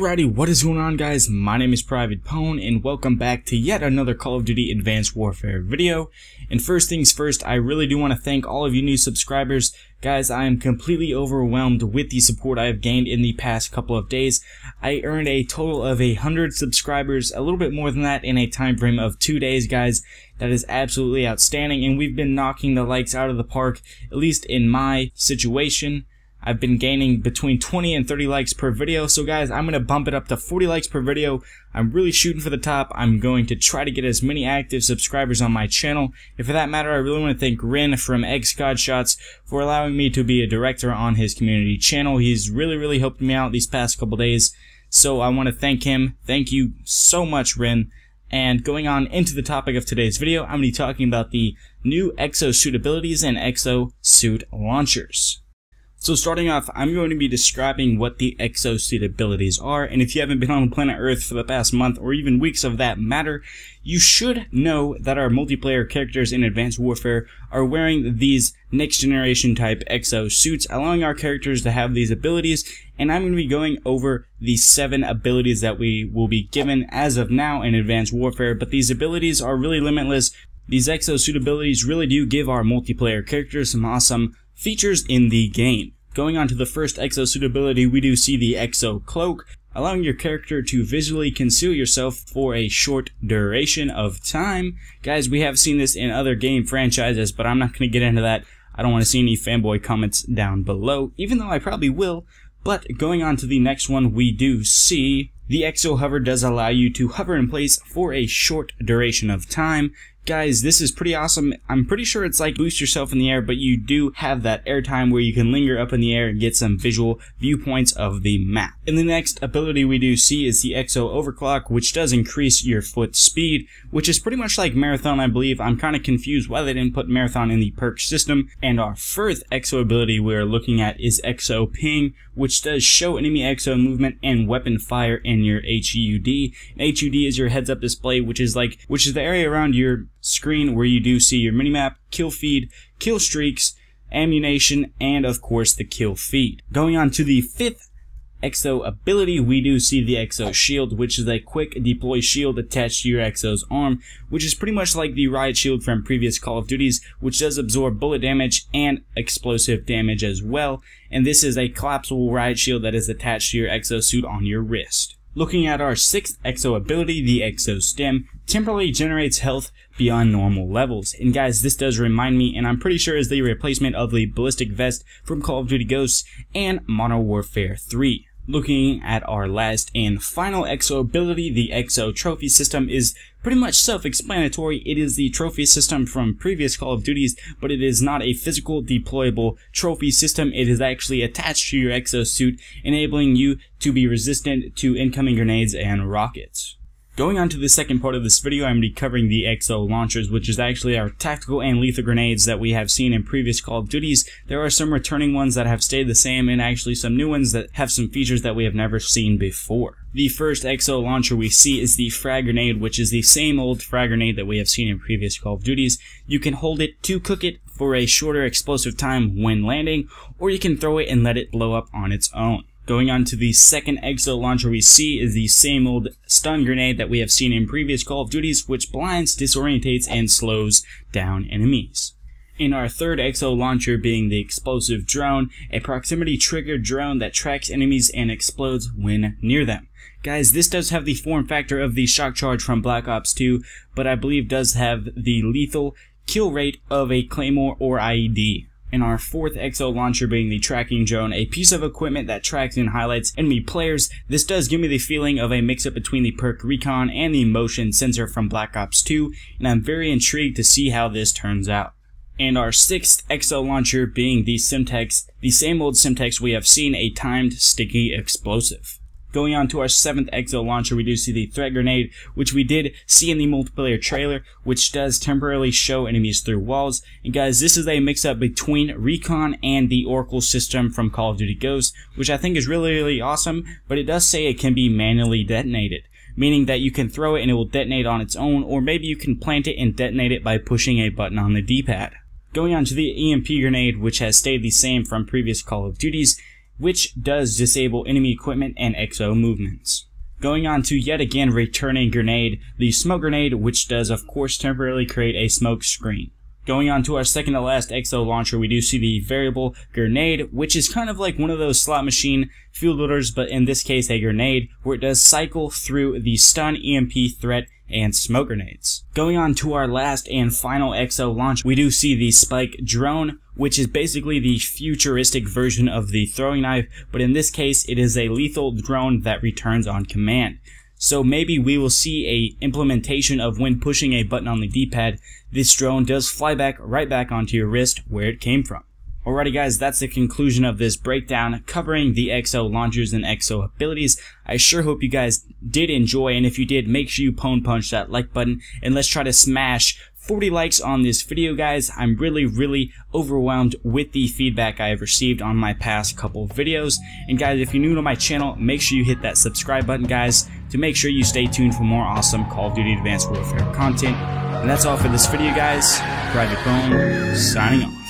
Alrighty, what is going on, guys? My name is Private Pone and welcome back to yet another Call of Duty Advanced Warfare video. And first things first, I really do want to thank all of you new subscribers. Guys, I am completely overwhelmed with the support I have gained in the past couple of days. I earned a total of 100 subscribers, a little bit more than that in a time frame of 2 days, guys. That is absolutely outstanding, and we've been knocking the likes out of the park, at least in my situation. I've been gaining between 20 and 30 likes per video, so guys, I'm going to bump it up to 40 likes per video. I'm really shooting for the top. I'm going to try to get as many active subscribers on my channel. And for that matter, I really want to thank Rin from COD Shots for allowing me to be a director on his community channel. He's really helped me out these past couple days, so I want to thank him. Thank you so much, Rin. And going on into the topic of today's video, I'm going to be talking about the new EXO suit abilities and EXO suit launchers. So starting off, I'm going to be describing what the EXO suit abilities are, and if you haven't been on planet Earth for the past month or even weeks of that matter, you should know that our multiplayer characters in Advanced Warfare are wearing these next generation type EXO suits, allowing our characters to have these abilities, and I'm going to be going over the 7 abilities that we will be given as of now in Advanced Warfare, but these abilities are really limitless. These EXO suit abilities really do give our multiplayer characters some awesome features in the game. Going on to the first EXO suit ability, we do see the EXO cloak, allowing your character to visually conceal yourself for a short duration of time. Guys, we have seen this in other game franchises, but I'm not going to get into that. I don't want to see any fanboy comments down below, even though I probably will. But going on to the next one, we do see the EXO hover does allow you to hover in place for a short duration of time. Guys, this is pretty awesome. I'm pretty sure it's like boost yourself in the air, but you do have that airtime where you can linger up in the air and get some visual viewpoints of the map. And the next ability we do see is the EXO overclock, which does increase your foot speed, which is pretty much like marathon, I believe. I'm kind of confused why they didn't put marathon in the perk system. And our first EXO ability we're looking at is EXO ping, which does show enemy EXO movement and weapon fire in your HUD. And HUD is your heads up display, which is the area around your screen where you do see your minimap, kill feed, kill streaks, ammunition, and of course the kill feed. Going on to the fifth EXO ability, we do see the EXO shield, which is a quick deploy shield attached to your EXO's arm, which is pretty much like the riot shield from previous Call of Duties, which does absorb bullet damage and explosive damage as well. And this is a collapsible riot shield that is attached to your EXO suit on your wrist. Looking at our sixth EXO ability, the EXO stem, temporarily generates health beyond normal levels. And guys, this does remind me, and I'm pretty sure is the replacement of the ballistic vest from Call of Duty Ghosts and Modern Warfare 3. Looking at our last and final EXO ability, the EXO trophy system is pretty much self-explanatory. It is the trophy system from previous Call of Duties, but it is not a physical deployable trophy system. It is actually attached to your EXO suit, enabling you to be resistant to incoming grenades and rockets. Going on to the second part of this video, I'm going to be covering the EXO launchers, which is actually our tactical and lethal grenades that we have seen in previous Call of Duties. There are some returning ones that have stayed the same, and actually some new ones that have some features that we have never seen before. The first EXO launcher we see is the frag grenade, which is the same old frag grenade that we have seen in previous Call of Duties. You can hold it to cook it for a shorter explosive time when landing, or you can throw it and let it blow up on its own. Going on to the second EXO launcher we see is the same old stun grenade that we have seen in previous Call of Duties, which blinds, disorientates, and slows down enemies. In our third EXO launcher being the explosive drone, a proximity triggered drone that tracks enemies and explodes when near them. Guys, this does have the form factor of the shock charge from Black Ops 2, but I believe does have the lethal kill rate of a Claymore or IED. In our fourth EXO launcher being the tracking drone, a piece of equipment that tracks and highlights enemy players. This does give me the feeling of a mix-up between the perk recon and the motion sensor from Black Ops 2, and I'm very intrigued to see how this turns out. And our sixth EXO launcher being the Simtex, the same old Simtex we have seen, a timed sticky explosive. Going on to our seventh EXO launcher, we do see the threat grenade, which we did see in the multiplayer trailer, which does temporarily show enemies through walls. And guys, this is a mix-up between Recon and the Oracle system from Call of Duty Ghosts, which I think is really awesome, but it does say it can be manually detonated, meaning that you can throw it and it will detonate on its own, or maybe you can plant it and detonate it by pushing a button on the D-pad. Going on to the EMP grenade, which has stayed the same from previous Call of Duties, which does disable enemy equipment and EXO movements. Going on to yet again returning grenade, the smoke grenade, which does of course temporarily create a smoke screen. Going on to our second to last EXO launcher, we do see the variable grenade, which is kind of like one of those slot machine field loaders, but in this case a grenade, where it does cycle through the stun, EMP, threat, and smoke grenades. Going on to our last and final EXO launch, we do see the spike drone, which is basically the futuristic version of the throwing knife, but in this case it is a lethal drone that returns on command. So maybe we will see a implementation of when pushing a button on the D-pad, this drone does fly back right back onto your wrist where it came from. Alrighty guys, that's the conclusion of this breakdown covering the EXO launchers and EXO abilities. I sure hope you guys did enjoy, and if you did, make sure you pwn punch that like button, and let's try to smash 40 likes on this video, guys. I'm really overwhelmed with the feedback I have received on my past couple videos. And guys, if you're new to my channel, make sure you hit that subscribe button, guys, to make sure you stay tuned for more awesome Call of Duty Advanced Warfare content. And that's all for this video, guys. Private Bone, signing off.